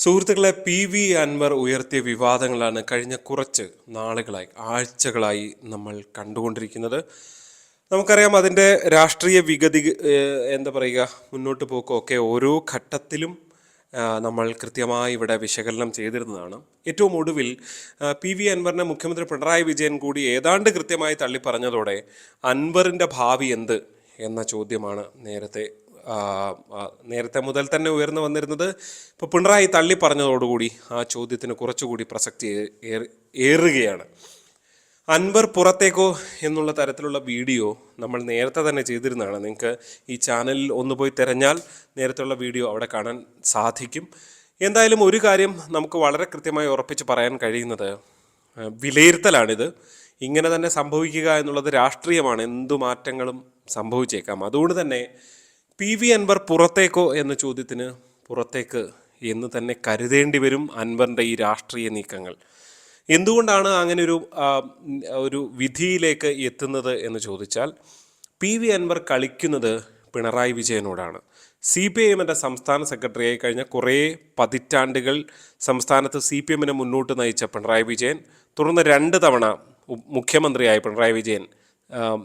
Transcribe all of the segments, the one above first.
സുഹൃത്തുക്കളെ, പി അൻവർ ഉയർത്തിയ വിവാദങ്ങളാണ് കഴിഞ്ഞ കുറച്ച് നാളുകളായി, ആഴ്ചകളായി നമ്മൾ കണ്ടുകൊണ്ടിരിക്കുന്നത്. നമുക്കറിയാം, അതിൻ്റെ രാഷ്ട്രീയ വിഗതി എന്താ പറയുക, മുന്നോട്ട് പോക്കൊക്കെ ഓരോ ഘട്ടത്തിലും നമ്മൾ കൃത്യമായി ഇവിടെ വിശകലനം ചെയ്തിരുന്നതാണ്. ഏറ്റവും ഒടുവിൽ അൻവറിനെ മുഖ്യമന്ത്രി പിണറായി വിജയൻ കൂടി ഏതാണ്ട് കൃത്യമായി തള്ളി പറഞ്ഞതോടെ അൻവറിൻ്റെ ഭാവി എന്ത് എന്ന ചോദ്യമാണ് നേരത്തെ മുതൽ തന്നെ ഉയർന്നു വന്നിരുന്നത്. ഇപ്പോൾ പിണറായി തള്ളി പറഞ്ഞതോടുകൂടി ആ ചോദ്യത്തിന് കുറച്ചുകൂടി പ്രസക്തി ഏറുകയാണ്. അൻവർ പുറത്തേക്കോ എന്നുള്ള തരത്തിലുള്ള വീഡിയോ നമ്മൾ നേരത്തെ തന്നെ ചെയ്തിരുന്നതാണ്. നിങ്ങൾക്ക് ഈ ചാനലിൽ ഒന്ന് പോയി തിരഞ്ഞാൽ നേരത്തെയുള്ള വീഡിയോ അവിടെ കാണാൻ സാധിക്കും. എന്തായാലും ഒരു കാര്യം നമുക്ക് വളരെ കൃത്യമായി ഉറപ്പിച്ച് പറയാൻ കഴിയുന്നത്, വിലയിരുത്തലാണിത്. ഇങ്ങനെ തന്നെ സംഭവിക്കുക എന്നുള്ളത് രാഷ്ട്രീയമാണ്, എന്തു മാറ്റങ്ങളും സംഭവിച്ചേക്കാം. അതുകൊണ്ട് തന്നെ അൻവർ പുറത്തേക്കോ എന്ന ചോദ്യത്തിന് പുറത്തേക്ക് എന്ന് തന്നെ കരുതേണ്ടി വരും അൻവറിൻ്റെ ഈ രാഷ്ട്രീയ നീക്കങ്ങൾ. എന്തുകൊണ്ടാണ് അങ്ങനെ ഒരു വിധിയിലേക്ക് എത്തുന്നത് എന്ന് ചോദിച്ചാൽ, അൻവർ കളിക്കുന്നത് പിണറായി വിജയനോടാണ്. CPIMൻ്റെ സംസ്ഥാന സെക്രട്ടറിയായി കഴിഞ്ഞ കുറേ പതിറ്റാണ്ടുകൾ സംസ്ഥാനത്ത് CPIMനെ മുന്നോട്ട് നയിച്ച പിണറായി വിജയൻ, തുടർന്ന് 2 തവണ മുഖ്യമന്ത്രിയായ പിണറായി വിജയൻ,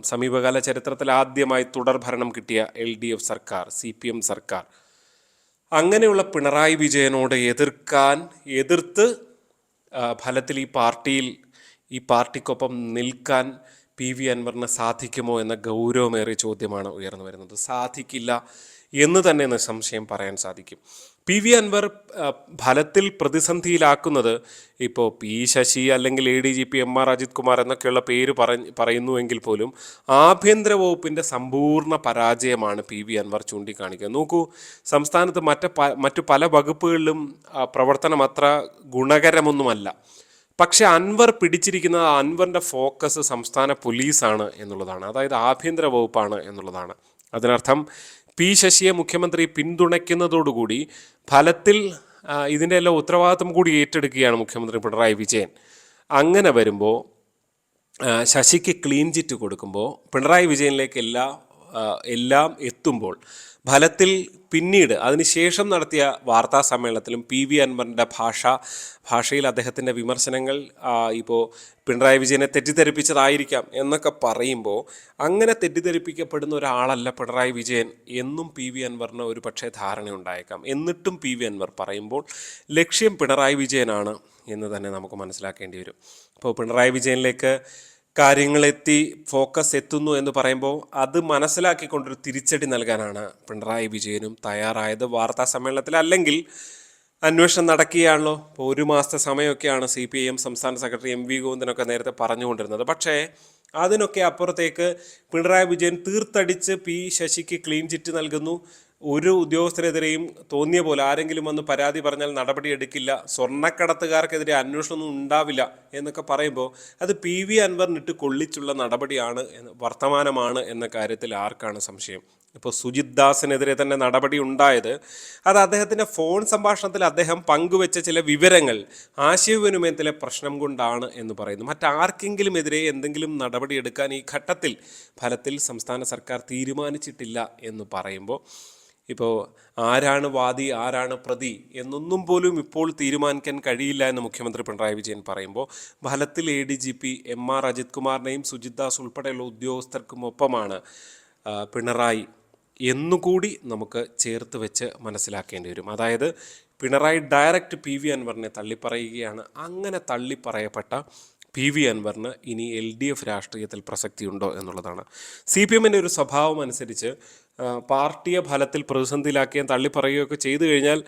സമീപകാല ചരിത്രത്തിൽ ആദ്യമായി തുടർ ഭരണം കിട്ടിയ LDF സർക്കാർ, CPM സർക്കാർ, അങ്ങനെയുള്ള പിണറായി വിജയനോട് എതിർത്ത് ഫലത്തിൽ ഈ പാർട്ടിക്കൊപ്പം നിൽക്കാൻ അൻവറിന് സാധിക്കുമോ എന്ന ഗൗരവമേറിയ ചോദ്യമാണ് ഉയർന്നു വരുന്നത്. സാധിക്കില്ല എന്ന് തന്നെ നിസ്സംശയം പറയാൻ സാധിക്കും. അൻവർ ഫലത്തിൽ പ്രതിസന്ധിയിലാക്കുന്നത് ഇപ്പോൾ ശശി അല്ലെങ്കിൽ ADGP MR അജിത് കുമാർ എന്നൊക്കെയുള്ള പേര് പറയുന്നുവെങ്കിൽ പോലും ആഭ്യന്തര വകുപ്പിൻ്റെ സമ്പൂർണ്ണ പരാജയമാണ് അൻവർ ചൂണ്ടിക്കാണിക്കുന്നത്. നോക്കൂ, സംസ്ഥാനത്ത് മറ്റു പല വകുപ്പുകളിലും പ്രവർത്തനം അത്ര ഗുണകരമൊന്നുമല്ല. പക്ഷെ അൻവർ പിടിച്ചിരിക്കുന്നത്, അൻവറിൻ്റെ ഫോക്കസ് സംസ്ഥാന പോലീസാണ് എന്നുള്ളതാണ്, അതായത് ആഭ്യന്തര വകുപ്പാണ് എന്നുള്ളതാണ്. അതിനർത്ഥം ശശിയെ മുഖ്യമന്ത്രി പിന്തുണയ്ക്കുന്നതോടുകൂടി ഫലത്തിൽ ഇതിൻ്റെ എല്ലാം ഉത്തരവാദിത്വം കൂടി ഏറ്റെടുക്കുകയാണ് മുഖ്യമന്ത്രി പിണറായി വിജയൻ. അങ്ങനെ വരുമ്പോൾ, ശശിക്ക് ക്ലീൻ ചിറ്റ് കൊടുക്കുമ്പോൾ, പിണറായി വിജയനിലേക്ക് എല്ലാം എത്തുമ്പോൾ, ഫലത്തിൽ പിന്നീട് അതിനുശേഷം നടത്തിയ വാർത്താ സമ്മേളനത്തിലും അൻവറിൻ്റെ ഭാഷയിൽ അദ്ദേഹത്തിൻ്റെ വിമർശനങ്ങൾ ഇപ്പോൾ പിണറായി വിജയനെ തെറ്റിദ്ധരിപ്പിച്ചതായിരിക്കാം എന്നൊക്കെ പറയുമ്പോൾ, അങ്ങനെ തെറ്റിദ്ധരിപ്പിക്കപ്പെടുന്ന ഒരാളല്ല പിണറായി വിജയൻ എന്നും അൻവറിന് ഒരു പക്ഷേ ധാരണയുണ്ടായേക്കാം. എന്നിട്ടും അൻവർ പറയുമ്പോൾ ലക്ഷ്യം പിണറായി വിജയനാണ് എന്ന് തന്നെ നമുക്ക് മനസ്സിലാക്കേണ്ടി വരും. ഇപ്പോൾ പിണറായി വിജയനിലേക്ക് കാര്യങ്ങളെത്തി ഫോക്കസ് എത്തുന്നു എന്ന് പറയുമ്പോൾ അത് മനസ്സിലാക്കിക്കൊണ്ടൊരു തിരിച്ചടി നൽകാനാണ് പിണറായി വിജയനും തയ്യാറായത് വാർത്താ സമ്മേളനത്തിൽ. അല്ലെങ്കിൽ അന്വേഷണം നടക്കുകയാണല്ലോ, ഇപ്പോൾ 1 മാസത്തെ സമയമൊക്കെയാണ് CPIM സംസ്ഥാന സെക്രട്ടറി MV ഗോവിന്ദനൊക്കെ നേരത്തെ പറഞ്ഞുകൊണ്ടിരുന്നത്. പക്ഷേ അതിനൊക്കെ അപ്പുറത്തേക്ക് പിണറായി വിജയൻ തീർത്തടിച്ച് ശശിക്ക് ക്ലീൻ ചിറ്റ് നൽകുന്നു. ഒരു ഉദ്യോഗസ്ഥരെതിരെയും തോന്നിയ പോലെ ആരെങ്കിലും വന്ന് പരാതി പറഞ്ഞാൽ നടപടിയെടുക്കില്ല, സ്വർണ്ണക്കടത്തുകാർക്കെതിരെ അന്വേഷണമൊന്നും ഉണ്ടാവില്ല എന്നൊക്കെ പറയുമ്പോൾ അത് അൻവറിനിട്ട് കൊള്ളിച്ചുള്ള നടപടിയാണ്, വർത്തമാനമാണ് എന്ന കാര്യത്തിൽ ആർക്കാണ് സംശയം? ഇപ്പോൾ സുജിത് ദാസിനെതിരെ തന്നെ നടപടി ഉണ്ടായത് അത് അദ്ദേഹത്തിൻ്റെ ഫോൺ സംഭാഷണത്തിൽ അദ്ദേഹം പങ്കുവെച്ച ചില വിവരങ്ങൾ ആശയവിനിമയത്തിലെ പ്രശ്നം കൊണ്ടാണ് എന്ന് പറയുന്നു. മറ്റാർക്കെങ്കിലും എതിരെ എന്തെങ്കിലും നടപടിയെടുക്കാൻ ഈ ഘട്ടത്തിൽ ഫലത്തിൽ സംസ്ഥാന സർക്കാർ തീരുമാനിച്ചിട്ടില്ല എന്ന് പറയുമ്പോൾ, ഇപ്പോൾ ആരാണ് വാദി ആരാണ് പ്രതി എന്നൊന്നും പോലും ഇപ്പോൾ തീരുമാനിക്കാൻ കഴിയില്ല എന്ന് മുഖ്യമന്ത്രി പിണറായി വിജയൻ പറയുമ്പോൾ, ഫലത്തിൽ ADGP MR അജിത് കുമാറിനെയും സുജിത് ദാസ് ഉൾപ്പെടെയുള്ള ഉദ്യോഗസ്ഥർക്കുമൊപ്പമാണ് പിണറായി എന്നുകൂടി നമുക്ക് ചേർത്ത് വെച്ച് മനസ്സിലാക്കേണ്ടി വരും. അതായത് പിണറായി ഡയറക്റ്റ് അൻവറിനെ തള്ളിപ്പറയുകയാണ്. അങ്ങനെ തള്ളിപ്പറയപ്പെട്ട അൻവറിന് ഇനി LDF രാഷ്ട്രീയത്തിൽ പ്രസക്തിയുണ്ടോ എന്നുള്ളതാണ്. CPMൻ്റെ ഒരു സ്വഭാവം അനുസരിച്ച് പാർട്ടിയെ ഫലത്തിൽ പ്രതിസന്ധിയിലാക്കുകയും തള്ളിപ്പറയുകയൊക്കെ ചെയ്തു കഴിഞ്ഞാൽ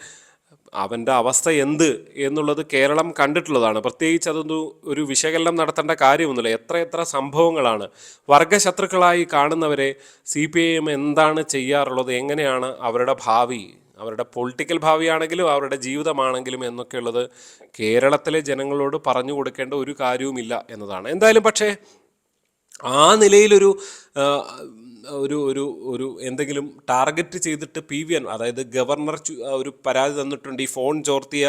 അവൻ്റെ അവസ്ഥ എന്ത് എന്നുള്ളത് കേരളം കണ്ടിട്ടുള്ളതാണ്. പ്രത്യേകിച്ച് അതൊന്നും ഒരു വിശകലനം നടത്തേണ്ട കാര്യമൊന്നുമില്ല. എത്ര സംഭവങ്ങളാണ് വർഗശത്രുക്കളായി കാണുന്നവരെ CPIM എന്താണ് ചെയ്യാറുള്ളത്, എങ്ങനെയാണ് അവരുടെ ഭാവി, അവരുടെ പൊളിറ്റിക്കൽ ഭാവിയാണെങ്കിലും അവരുടെ ജീവിതമാണെങ്കിലും എന്നൊക്കെയുള്ളത് കേരളത്തിലെ ജനങ്ങളോട് പറഞ്ഞു കൊടുക്കേണ്ട ഒരു കാര്യവുമില്ല എന്നതാണ്. എന്തായാലും പക്ഷേ ആ നിലയിലൊരു ഒരു എന്തെങ്കിലും ടാർഗറ്റ് ചെയ്തിട്ട് അതായത് ഗവർണർ ഒരു പരാതി തന്നിട്ടുണ്ട്, ഈ ഫോൺ ചോർത്തിയ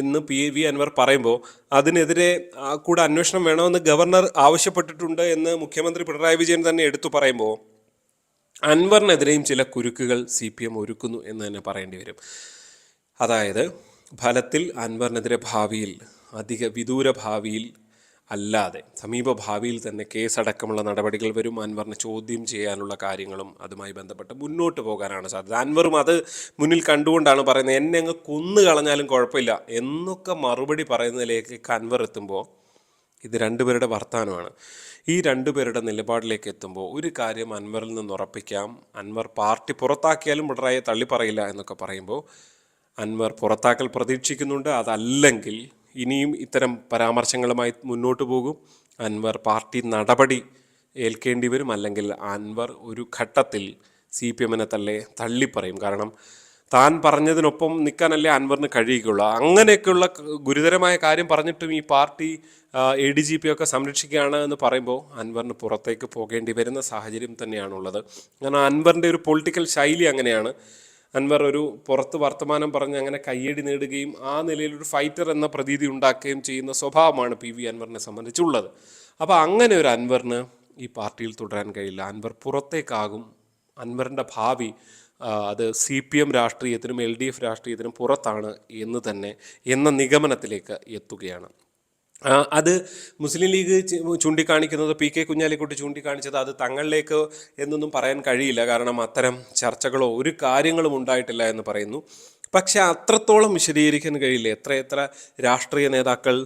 എന്ന് അൻവർ പറയുമ്പോൾ അതിനെതിരെ കൂടെ അന്വേഷണം വേണമെന്ന് ഗവർണർ ആവശ്യപ്പെട്ടിട്ടുണ്ട് എന്ന് മുഖ്യമന്ത്രി പിണറായി വിജയൻ തന്നെ എടുത്തു പറയുമ്പോൾ, അൻവറിനെതിരെയും ചില കുരുക്കുകൾ CPM ഒരുക്കുന്നു എന്ന് തന്നെ പറയേണ്ടി വരും. അതായത് ഫലത്തിൽ അൻവറിനെതിരെ ഭാവിയിൽ അധിക വിദൂര ഭാവിയിൽ അല്ലാതെ സമീപ ഭാവിയിൽ തന്നെ കേസടക്കമുള്ള നടപടികൾ വരും. അൻവറിനെ ചോദ്യം ചെയ്യാനുള്ള കാര്യങ്ങളും അതുമായി ബന്ധപ്പെട്ട് മുന്നോട്ട് പോകാനാണ് സാധ്യത. അൻവറും അത് മുന്നിൽ കണ്ടുകൊണ്ടാണ് പറയുന്നത്, എന്നെ അങ്ങ് കൊന്നു കളഞ്ഞാലും കുഴപ്പമില്ല എന്നൊക്കെ മറുപടി പറയുന്നതിലേക്ക് അൻവർ എത്തുമ്പോൾ ഇത് രണ്ടുപേരുടെ വർത്തമാനമാണ്. ഈ രണ്ടുപേരുടെ നിലപാടിലേക്ക് എത്തുമ്പോൾ ഒരു കാര്യം അൻവറിൽ നിന്ന് ഉറപ്പിക്കാം, അൻവർ പാർട്ടി പുറത്താക്കിയാലും പിണറായിയെ തള്ളിപ്പറയില്ല എന്നൊക്കെ പറയുമ്പോൾ അൻവർ പുറത്താക്കൽ പ്രതീക്ഷിക്കുന്നുണ്ട്. അതല്ലെങ്കിൽ ഇനിയും ഇത്തരം പരാമർശങ്ങളുമായി മുന്നോട്ട് പോകും. അൻവർ പാർട്ടി നടപടി ഏൽക്കേണ്ടി വരും. അല്ലെങ്കിൽ അൻവർ ഒരു ഘട്ടത്തിൽ CPM-നെ തള്ളിപ്പറയും. കാരണം താൻ പറഞ്ഞതിനൊപ്പം നിൽക്കാനല്ലേ അൻവറിന് കഴിയുകയുള്ളൂ. അങ്ങനെയൊക്കെയുള്ള ഗുരുതരമായ കാര്യം പറഞ്ഞിട്ടും ഈ പാർട്ടി ADGP ഒക്കെ സംരക്ഷിക്കുകയാണ് എന്ന് പറയുമ്പോൾ അൻവറിന് പുറത്തേക്ക് പോകേണ്ടി വരുന്ന സാഹചര്യം തന്നെയാണുള്ളത്. കാരണം അൻവറിൻ്റെ ഒരു പൊളിറ്റിക്കൽ ശൈലി അങ്ങനെയാണ്. അൻവർ ഒരു പുറത്ത് വർത്തമാനം പറഞ്ഞ് അങ്ങനെ കയ്യടി നേടുകയും ആ നിലയിൽ ഒരു ഫൈറ്റർ എന്ന പ്രതീതി ഉണ്ടാക്കുകയും ചെയ്യുന്ന സ്വഭാവമാണ് PV അൻവറിനെ സംബന്ധിച്ചുള്ളത്. അപ്പോൾ അങ്ങനെ ഒരു അൻവറിന് ഈ പാർട്ടിയിൽ തുടരാൻ കഴിയില്ല. അൻവർ പുറത്തേക്കാകും. അൻവറിൻ്റെ ഭാവി അത് CPM രാഷ്ട്രീയത്തിനും LDF രാഷ്ട്രീയത്തിനും പുറത്താണ് എന്ന നിഗമനത്തിലേക്ക് എത്തുകയാണ്. അത് മുസ്ലിം ലീഗ് ചൂണ്ടിക്കാണിക്കുന്നത്, PK കുഞ്ഞാലിക്കുട്ടി ചൂണ്ടിക്കാണിച്ചത് അത് തങ്ങളിലേക്ക് എന്നൊന്നും പറയാൻ കഴിയില്ല. കാരണം അത്തരം ചർച്ചകളോ ഒരു കാര്യങ്ങളും ഉണ്ടായിട്ടില്ല എന്ന് പറയുന്നു. പക്ഷെ അത്രത്തോളം വിശദീകരിക്കാൻ കഴിയില്ല. എത്ര രാഷ്ട്രീയ നേതാക്കൾ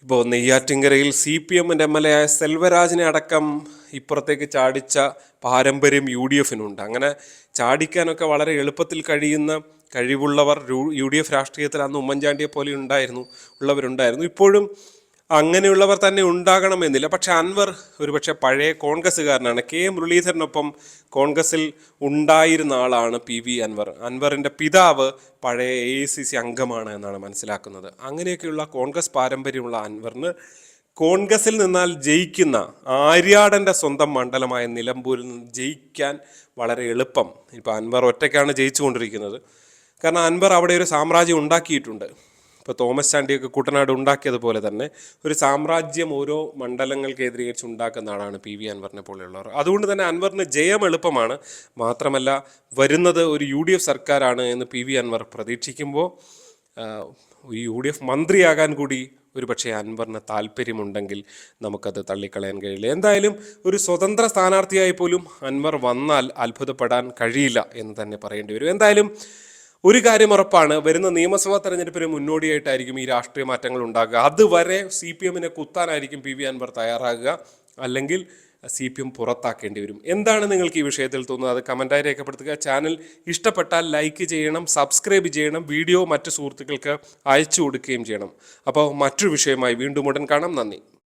ഇപ്പോൾ നെയ്യാറ്റിൻകരയിൽ CPM-ൻ്റെ MLA ആയ സെൽവരാജിനെ അടക്കം ഇപ്പുറത്തേക്ക് ചാടിച്ച പാരമ്പര്യം UDF-നുണ്ട്. അങ്ങനെ ചാടിക്കാനൊക്കെ വളരെ എളുപ്പത്തിൽ കഴിവുള്ളവർ UDF രാഷ്ട്രീയത്തിൽ അന്ന് ഉമ്മൻചാണ്ടിയെ പോലെ ഉള്ളവരുണ്ടായിരുന്നു. ഇപ്പോഴും അങ്ങനെയുള്ളവർ തന്നെ ഉണ്ടാകണമെന്നില്ല. പക്ഷെ അൻവർ ഒരുപക്ഷെ പഴയ കോൺഗ്രസ്സുകാരനാണ്. K മുരളീധരനൊപ്പം കോൺഗ്രസിൽ ഉണ്ടായിരുന്ന ആളാണ് PV അൻവർ. അൻവറിൻ്റെ പിതാവ് പഴയ AICC അംഗമാണ് എന്നാണ് മനസ്സിലാക്കുന്നത്. അങ്ങനെയൊക്കെയുള്ള കോൺഗ്രസ് പാരമ്പര്യമുള്ള അൻവറിന് കോൺഗ്രസിൽ നിന്നാൽ ജയിക്കുന്ന ആര്യാടൻ്റെ സ്വന്തം മണ്ഡലമായ നിലമ്പൂരിൽ നിന്ന് ജയിക്കാൻ വളരെ എളുപ്പം. ഇപ്പോൾ അൻവർ ഒറ്റയ്ക്കാണ് ജയിച്ചുകൊണ്ടിരിക്കുന്നത്. കാരണം അൻവർ അവിടെ ഒരു സാമ്രാജ്യം ഉണ്ടാക്കിയിട്ടുണ്ട്. ഇപ്പോൾ തോമസ് ചാണ്ടിയൊക്കെ കുട്ടനാട് ഉണ്ടാക്കിയതുപോലെ തന്നെ ഒരു സാമ്രാജ്യം ഓരോ മണ്ഡലങ്ങൾ കേന്ദ്രീകരിച്ച് ഉണ്ടാക്കുന്ന ആളാണ് PV അൻവറിനെ പോലെയുള്ളവർ. അതുകൊണ്ട് തന്നെ അൻവറിന് ജയം എളുപ്പമാണ്. മാത്രമല്ല വരുന്നത് ഒരു UDF സർക്കാരാണ് എന്ന് PV അൻവർ പ്രതീക്ഷിക്കുമ്പോൾ UDF മന്ത്രിയാകാൻ കൂടി ഒരു പക്ഷേ അൻവറിന് താല്പര്യമുണ്ടെങ്കിൽ നമുക്കത് തള്ളിക്കളയാൻ കഴിയില്ല. എന്തായാലും ഒരു സ്വതന്ത്ര സ്ഥാനാർത്ഥിയായി പോലും അൻവർ വന്നാൽ അത്ഭുതപ്പെടാൻ കഴിയില്ല എന്ന് തന്നെ പറയേണ്ടി വരും. എന്തായാലും ഒരു കാര്യം ഉറപ്പാണ്, വരുന്ന നിയമസഭാ തെരഞ്ഞെടുപ്പിന് മുന്നോടിയായിട്ടായിരിക്കും ഈ രാഷ്ട്രീയ മാറ്റങ്ങൾ ഉണ്ടാകുക. അതുവരെ CPM-നെ കുത്താനായിരിക്കും PV അൻവർ തയ്യാറാകുക. അല്ലെങ്കിൽ CPM പുറത്താക്കേണ്ടി വരും. എന്താണ് നിങ്ങൾക്ക് ഈ വിഷയത്തിൽ തോന്നുന്നത്? അത് കമൻറ്റായി രേഖപ്പെടുത്തുക. ചാനൽ ഇഷ്ടപ്പെട്ടാൽ ലൈക്ക് ചെയ്യണം, സബ്സ്ക്രൈബ് ചെയ്യണം, വീഡിയോ മറ്റു സുഹൃത്തുക്കൾക്ക് അയച്ചു കൊടുക്കുകയും ചെയ്യണം. അപ്പോൾ മറ്റൊരു വിഷയമായി വീണ്ടും ഉടൻ കാണാം. നന്ദി.